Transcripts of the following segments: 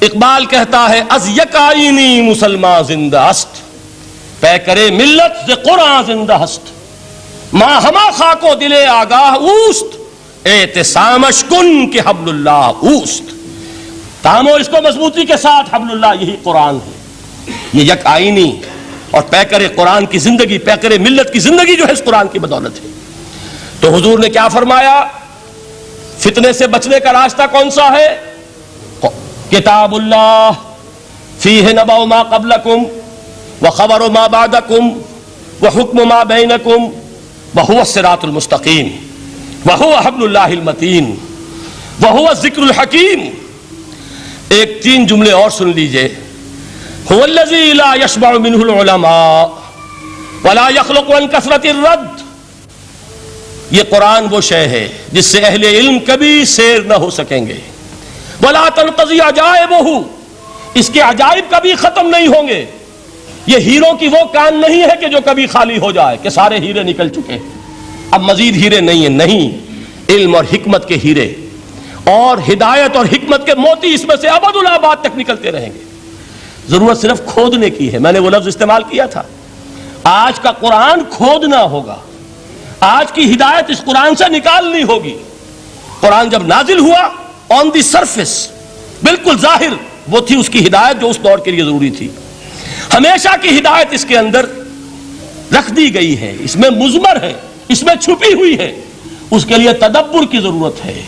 اقبال کہتا ہے از یک آئینی مسلمان زندہ است، پے کرے ملت ز قرآن زندہ است، ماں ہما خاک و دل آگاہ اوست، اعتصامش کن کہ حبل اللہ اوست۔ تامو اس کو مضبوطی کے ساتھ، حبل اللہ یہی قرآن ہے، یہ یک آئینی اور پیکر قرآن کی زندگی، پیکر ملت کی زندگی جو ہے اس قرآن کی بدولت ہے۔ تو حضور نے کیا فرمایا؟ فتنے سے بچنے کا راستہ کون سا ہے؟ کتاب اللہ فیہ نبأ ما قبلکم وخبر ما بعدکم وحکم ما بینکم وہو الصراط المستقیم وہو حبل اللہ المتین وہو الذکر الحکیم۔ ایک 3 جملے اور سن لیجئے۔ هو الذی لا یشبع منہ العلماء ولا یخلق عن کثرت الرد۔ یہ قرآن وہ شے ہے جس سے اہل علم کبھی سیر نہ ہو سکیں گے۔ ولا تنقضی عجائبہ، اس کے عجائب کبھی ختم نہیں ہوں گے۔ یہ ہیروں کی وہ کان نہیں ہے کہ جو کبھی خالی ہو جائے کہ سارے ہیرے نکل چکے اب مزید ہیرے نہیں ہیں، نہیں، علم اور حکمت کے ہیرے اور ہدایت اور حکمت کے موتی اس میں سے ابد الآباد تک نکلتے رہیں گے۔ ضرورت صرف کھودنے کی ہے۔ میں نے وہ لفظ استعمال کیا تھا، آج کا قرآن کھودنا ہوگا، آج کی ہدایت اس قرآن سے نکالنی ہوگی۔ قرآن جب نازل ہوا آن دی سرفیس، بالکل ظاہر وہ تھی اس کی ہدایت جو اس دور کے لیے ضروری تھی۔ ہمیشہ کی ہدایت اس کے اندر رکھ دی گئی ہے، اس میں مضمر ہے، اس میں چھپی ہوئی ہے، اس کے لیے تدبر کی ضرورت ہے۔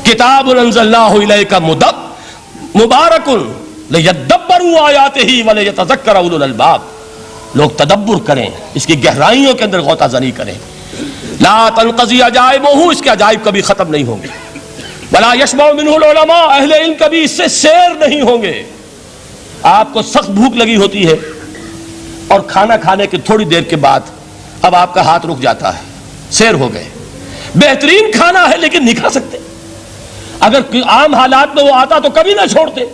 کتاب انزلناہ الیک مبارک لیدبروا آیاتہ ولیتذکر اولو الالباب۔ لوگ تدبر کریں، اس کی گہرائیوں کے اندر غوطہ زنی کریں۔ لا تنقضی عجائبہ، اس کے عجائب کبھی ختم نہیں ہوں گے۔ ولا یشبع منہ العلماء، اہل علم کبھی اس سے سیر نہیں ہوں گے۔ آپ کو سخت بھوک لگی ہوتی ہے اور کھانا کھانے کے تھوڑی دیر کے بعد اب آپ کا ہاتھ رک جاتا ہے، سیر ہو گئے، بہترین کھانا ہے لیکن نہیں کھا سکتے۔ اگر عام حالات میں وہ آتا تو کبھی نہ چھوڑتے،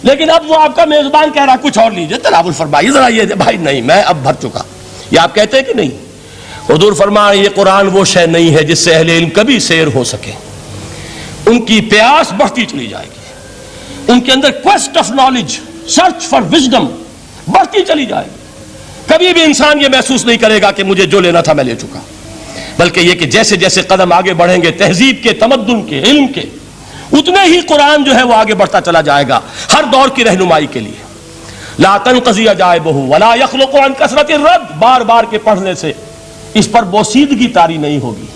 لیکن اب وہ آپ کا میزبان کہہ رہا کچھ اور لیجئے، تناول فرمائیے ذرا، یہ بھائی نہیں میں اب بھر چکا، یہ آپ کہتے ہیں کہ نہیں؟ حضور فرمائے یہ قرآن وہ شے نہیں ہے جس سے اہل علم کبھی سیر ہو سکے۔ ان کی پیاس بڑھتی چلی جائے گی، ان کے اندر quest of knowledge, search for wisdom بڑھتی چلی جائے گی۔ کبھی بھی انسان یہ محسوس نہیں کرے گا کہ مجھے جو لینا تھا میں لے چکا، بلکہ یہ کہ جیسے جیسے قدم آگے بڑھیں گے تہذیب کے، تمدن کے، علم کے، اتنے ہی قرآن جو ہے وہ آگے بڑھتا چلا جائے گا ہر دور کی رہنمائی کے لیے۔ لا تنقضی عجائبہ ولا یخلق عن کثرت الرد، بار بار کے پڑھنے سے اس پر بوسیدگی طاری نہیں ہوگی۔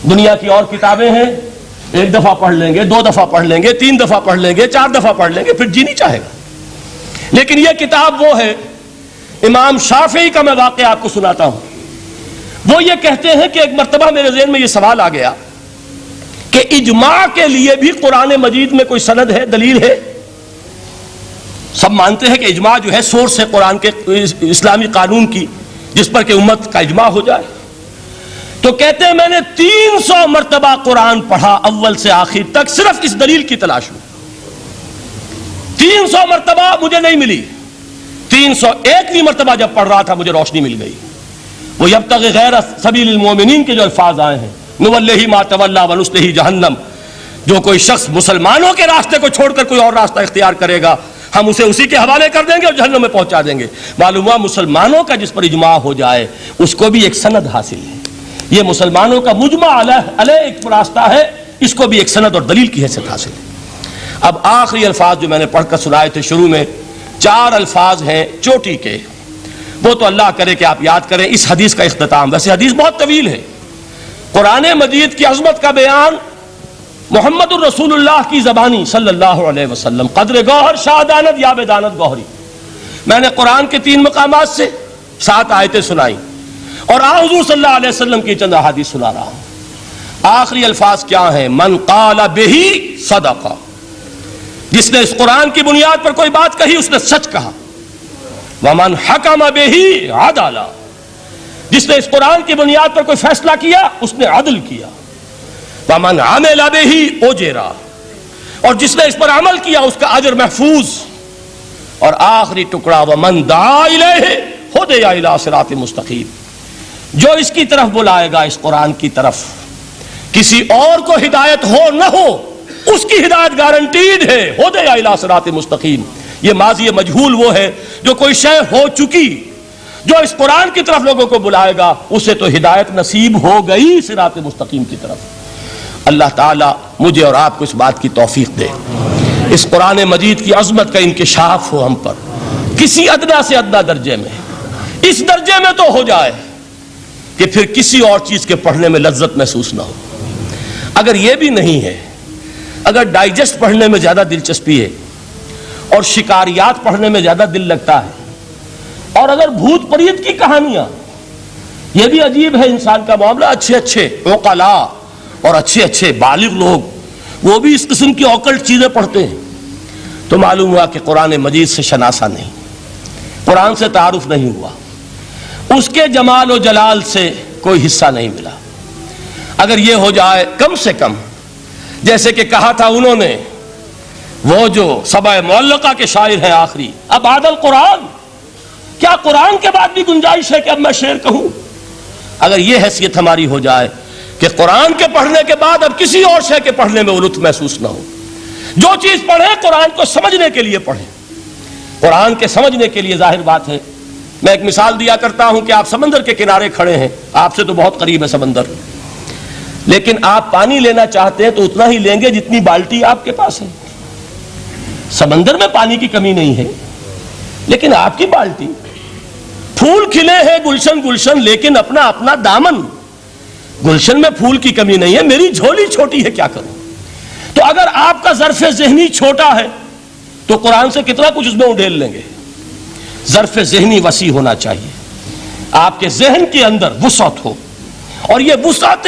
دنیا کی اور کتابیں ہیں، ایک دفعہ پڑھ لیں گے، 2 دفعہ پڑھ لیں گے، 3 دفعہ پڑھ لیں گے، 4 دفعہ پڑھ لیں گے، پھر جی نہیں چاہے گا۔ لیکن یہ کتاب وہ ہے، امام شافعی کا میں واقعہ آپ کو سناتا ہوں۔ وہ یہ کہتے ہیں کہ ایک مرتبہ میرے ذہن میں یہ سوال آ گیا کہ اجماع کے لیے بھی قرآن مجید میں کوئی سند ہے، دلیل ہے؟ سب مانتے ہیں کہ اجماع جو ہے سورس ہے قرآن کے، اسلامی قانون کی، جس پر کہ امت کا اجماع ہو جائے۔ تو کہتے ہیں میں نے 300 مرتبہ قرآن پڑھا اول سے آخر تک، صرف اس دلیل کی تلاش میں۔ 300 مرتبہ مجھے نہیں ملی، 301ویں مرتبہ جب پڑھ رہا تھا مجھے روشنی مل گئی۔ وہ یبتغی غیر سبیل المومنین کے جو الفاظ آئے ہیں، نولہ ما تولی ونصلہ جہنم، جو کوئی شخص مسلمانوں کے راستے کو چھوڑ کر کوئی اور راستہ اختیار کرے گا ہم اسے اسی کے حوالے کر دیں گے اور جہنم میں پہنچا دیں گے۔ معلوم ہوا مسلمانوں کا جس پر اجماع ہو جائے اس کو بھی ایک سند حاصل ہے۔ یہ مسلمانوں کا مجمع علیہ ایک راستہ ہے، اس کو بھی ایک سند اور دلیل کی حیثیت حاصل ہے۔ اب آخری الفاظ جو میں نے پڑھ کر سنائے تھے شروع میں، 4 الفاظ ہیں چوٹی کے، وہ تو اللہ کرے کہ آپ یاد کریں اس حدیث کا اختتام۔ ویسے حدیث بہت طویل ہے، قرآن مجید کی عظمت کا بیان محمد الرسول اللہ کی زبانی صلی اللہ علیہ وسلم، قدر گوہر شادانت یا بدانت گوہری۔ میں نے قرآن کے 3 مقامات سے 7 آیتیں سنائی اور حضور صلی اللہ علیہ وسلم کی چند احادیث سنا رہا ہوں۔ آخری الفاظ کیا ہیں؟ من قال بہ صدق، جس نے اس قرآن کی بنیاد پر کوئی بات کہی اس نے سچ کہا۔ ومن حکم بہ عدل، جس نے اس قرآن کی بنیاد پر کوئی فیصلہ کیا اس نے عدل کیا۔ ومن عمل بہ اجر، اور جس نے اس پر عمل کیا اس کا اجر محفوظ۔ اور آخری ٹکڑا ومن دعا الیہ ہدی الی صراط مستقیم، جو اس کی طرف بلائے گا، اس قرآن کی طرف، کسی اور کو ہدایت ہو نہ ہو اس کی ہدایت گارنٹیڈ ہے، ہدی الی صراط مستقیم۔ یہ ماضی مجہول وہ ہے جو کوئی شے ہو چکی، جو اس قرآن کی طرف لوگوں کو بلائے گا اسے تو ہدایت نصیب ہو گئی صراط مستقیم کی طرف۔ اللہ تعالیٰ مجھے اور آپ کو اس بات کی توفیق دے، اس قرآن مجید کی عظمت کا انکشاف ہو ہم پر کسی ادنا سے ادنا درجے میں، اس درجے میں تو ہو جائے کہ پھر کسی اور چیز کے پڑھنے میں لذت محسوس نہ ہو۔ اگر یہ بھی نہیں ہے، اگر ڈائجسٹ پڑھنے میں زیادہ دلچسپی ہے اور شکاریات پڑھنے میں زیادہ دل لگتا ہے، اور اگر بھوت پریت کی کہانیاں، یہ بھی عجیب ہے انسان کا معاملہ، اچھے اچھے عقلاء اور اچھے اچھے بالغ لوگ وہ بھی اس قسم کی اوکلٹ چیزیں پڑھتے ہیں، تو معلوم ہوا کہ قرآن مجید سے شناسہ نہیں، قرآن سے تعارف نہیں ہوا، اس کے جمال و جلال سے کوئی حصہ نہیں ملا۔ اگر یہ ہو جائے کم سے کم، جیسے کہ کہا تھا انہوں نے، وہ جو سبع معلقہ کے شاعر ہیں آخری، اب بعد القرآن، کیا قرآن کے بعد بھی گنجائش ہے کہ اب میں شعر کہوں؟ اگر یہ حیثیت ہماری ہو جائے کہ قرآن کے پڑھنے کے بعد اب کسی اور شے کے پڑھنے میں لطف محسوس نہ ہو، جو چیز پڑھیں قرآن کو سمجھنے کے لیے پڑھیں، قرآن کے سمجھنے کے لیے۔ ظاہر بات ہے، میں ایک مثال دیا کرتا ہوں کہ آپ سمندر کے کنارے کھڑے ہیں، آپ سے تو بہت قریب ہے سمندر، لیکن آپ پانی لینا چاہتے ہیں تو اتنا ہی لیں گے جتنی بالٹی آپ کے پاس ہے۔ سمندر میں پانی کی کمی نہیں ہے، لیکن آپ کی بالٹی، پھول کھلے ہیں گلشن گلشن لیکن اپنا اپنا دامن، گلشن میں پھول کی کمی نہیں ہے، میری جھولی چھوٹی ہے، کیا کروں؟ تو اگر آپ کا ظرف ذہنی چھوٹا ہے تو قرآن سے کتنا کچھ اس میں اڈھیل لیں گے۔ ظرف ذہنی وسیع ہونا چاہیے، آپ کے ذہن کے اندر وسعت ہو، اور یہ وسعت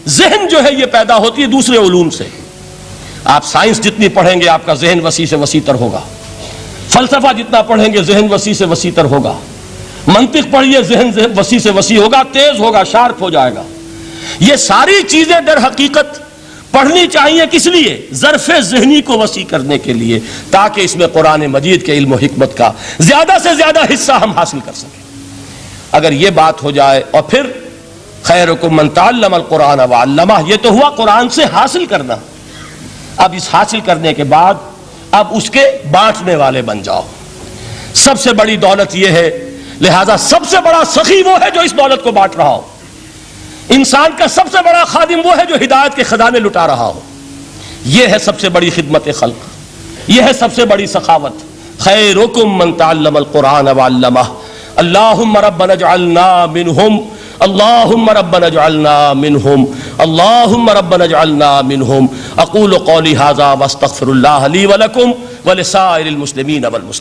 ذہن جو ہے یہ پیدا ہوتی ہے دوسرے علوم سے۔ آپ سائنس جتنی پڑھیں گے آپ کا ذہن وسیع سے وسیع تر ہوگا، فلسفہ جتنا پڑھیں گے ذہن وسیع سے وسیع تر ہوگا، منطق پڑھیے ذہن وسیع سے وسیع ہوگا، تیز ہوگا، شارپ ہو جائے گا۔ یہ ساری چیزیں در حقیقت پڑھنی چاہیے، کس لیے؟ ظرف ذہنی کو وسیع کرنے کے لیے، تاکہ اس میں قرآن مجید کے علم و حکمت کا زیادہ سے زیادہ حصہ ہم حاصل کر سکیں۔ اگر یہ بات ہو جائے، اور پھر خیرکم من تعلم القرآن وعلمہ، یہ تو ہوا قرآن سے حاصل کرنا۔ اب اس حاصل کرنے کے بعد اب اس کے بانٹنے والے بن جاؤ۔ سب سے بڑی دولت یہ ہے، لہذا سب سے بڑا سخی وہ ہے جو اس دولت کو بانٹ رہا ہو، انسان کا سب سے بڑا خادم وہ ہے جو ہدایت کے خزانے لٹا رہا ہو۔ یہ ہے سب سے بڑی خدمت خلق، یہ ہے سب سے بڑی سخاوت۔ خیرکم من تعلم القرآن وعلمہ، اللہم ربنا اجعلنا منہم، اللہم ربنا اجعلنا منہم، اللہم ربنا اجعلنا منہم۔ اقول قولی ھذا واستغفر اللہ لی ولکم ولسائر المسلمین والمسلمات۔